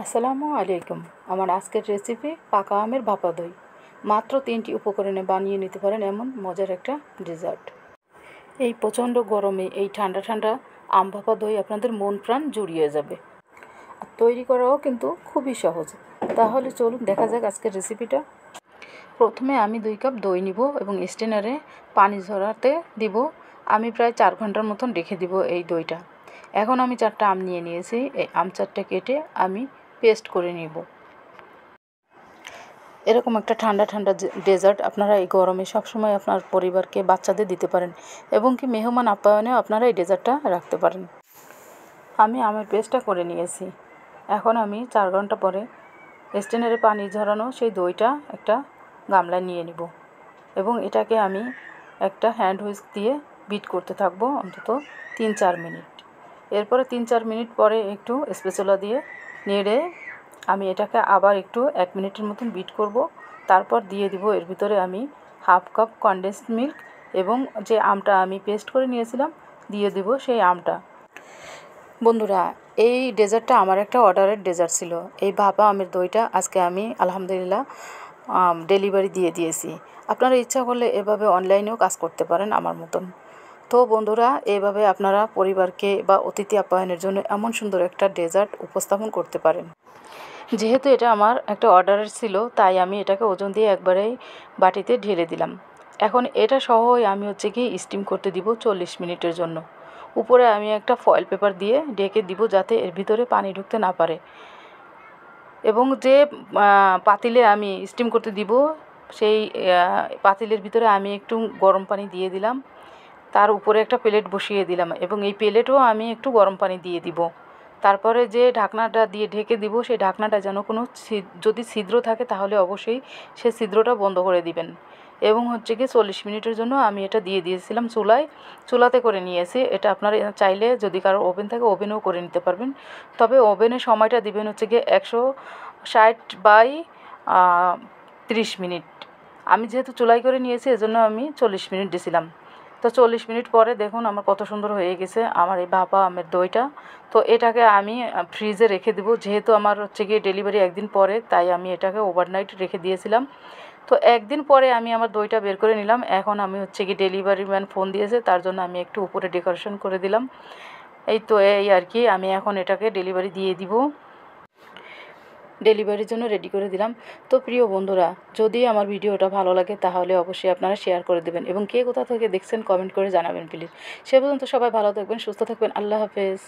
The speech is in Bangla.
আসসালামু আলাইকুম। আমার আজকের রেসিপি পাকা আমের ভাপা দই। মাত্র 3টি উপকরণে বানিয়ে নিতে পারেন এমন মজার একটা ডেজার্ট। এই প্রচণ্ড গরমে এই ঠান্ডা ঠান্ডা আম ভাপা দই আপনাদের মন প্রাণ জুড়িয়ে যাবে। আর তৈরি করাও কিন্তু খুবই সহজ। তাহলে চলুন দেখা যাক আজকের রেসিপিটা। প্রথমে আমি 2 কাপ দই নিব এবং স্ট্রেনারে পানি ঝরাতে দিব। আমি প্রায় 4 ঘন্টার মতন রেখে দিব এই দইটা। এখন আমি 4টা আম নিয়ে নিয়েছি। এই আম 4টা কেটে আমি পেস্ট করে নিব। এরকম একটা ঠান্ডা ঠান্ডা ডেজার্ট আপনারা এই গরমে সবসময় আপনার পরিবারকে বাচ্চাদের দিতে পারেন এবং কি মেহমান আপ্যায়নেও আপনারা এই ডেজার্টটা রাখতে পারেন। আমি আমের পেস্টটা করে নিয়েছি। এখন আমি 4 ঘন্টা পরে স্ট্রেনারে পানি ঝরানো সেই দইটা একটা গামলায় নিয়ে নিব এবং এটাকে আমি একটা হ্যান্ড হুইস্ক দিয়ে বিট করতে থাকবো অন্তত 3-4 মিনিট। এরপরে 3-4 মিনিট পরে একটু স্প্যাচুলা দিয়ে নেড়ে আমি এটাকে আবার একটু 1 মিনিটের মতন বিট করব। তারপর দিয়ে দিব এর ভিতরে আমি হাফ কাপ কনডেন্সড মিল্ক এবং যে আমটা আমি পেস্ট করে নিয়েছিলাম দিয়ে দিব সেই আমটা। বন্ধুরা, এই ডেজার্টটা আমার একটা অর্ডারের ডেজার্ট ছিল। এই ভাপা আমের দইটা আজকে আমি আলহামদুলিল্লাহ ডেলিভারি দিয়ে দিয়েছি। আপনারা ইচ্ছা করলে এভাবে অনলাইনেও কাজ করতে পারেন আমার মতন। তো বন্ধুরা, এইভাবে আপনারা পরিবারকে বা অতিথি আপ্যায়নের জন্য এমন সুন্দর একটা ডেজার্ট উপস্থাপন করতে পারেন। যেহেতু এটা আমার একটা অর্ডারের ছিল তাই আমি এটাকে ওজন দিয়ে একবারেই বাটিতে ঢেলে দিলাম। এখন এটা সহই আমি কি স্টিম করতে দিব 40 মিনিটের জন্য। উপরে আমি একটা ফয়েল পেপার দিয়ে ঢেকে দিব যাতে এর ভিতরে পানি ঢুকতে না পারে। এবং যে পাতিলে আমি স্টিম করতে দিব সেই পাতিলের ভিতরে আমি একটু গরম পানি দিয়ে দিলাম। তার উপরে একটা প্লেট বসিয়ে দিলাম এবং এই প্লেটেও আমি একটু গরম পানি দিয়ে দিব। তারপরে যে ঢাকনাটা দিয়ে ঢেকে দিব সেই ঢাকনাটা যেন কোনো যদি ছিদ্র থাকে তাহলে অবশ্যই সে ছিদ্রটা বন্ধ করে দিবেন। এবং কি 40 মিনিটের জন্য আমি এটা দিয়ে দিয়েছিলাম চুলাতে করে নিয়েছি। এটা আপনারা চাইলে যদি কারোর ওভেন থাকে ওভেনেও করে নিতে পারবেন। তবে ওভেনের সময়টা দিবেন 160/30 মিনিট। আমি যেহেতু চুলাই করে নিয়েছি এজন্য আমি 40 মিনিট দিয়েছিলাম। তো 40 মিনিট পরে দেখুন আমার কত সুন্দর হয়ে গেছে আমার এই ভাপা আমের দইটা। তো এটাকে আমি ফ্রিজে রেখে দেবো। যেহেতু আমার ডেলিভারি একদিন পরে তাই আমি এটাকে ওভারনাইট রেখে দিয়েছিলাম। তো একদিন পরে আমি আমার দইটা বের করে নিলাম। এখন আমি ডেলিভারি ম্যান ফোন দিয়েছে তার জন্য আমি একটু উপরে ডেকোরেশন করে দিলাম। এই তো এই আর কি, আমি এখন এটাকে ডেলিভারি দিয়ে দিব। ডেলিভারির জন্য রেডি করে দিলাম। তো প্রিয় বন্ধুরা, যদি আমার ভিডিওটা ভালো লাগে তাহলে অবশ্যই আপনারা শেয়ার করে দেবেন এবং কে কোথা থেকে দেখছেন কমেন্ট করে জানাবেন প্লিজ। সে পর্যন্ত সবাই ভালো থাকবেন, সুস্থ থাকবেন। আল্লাহ হাফেজ।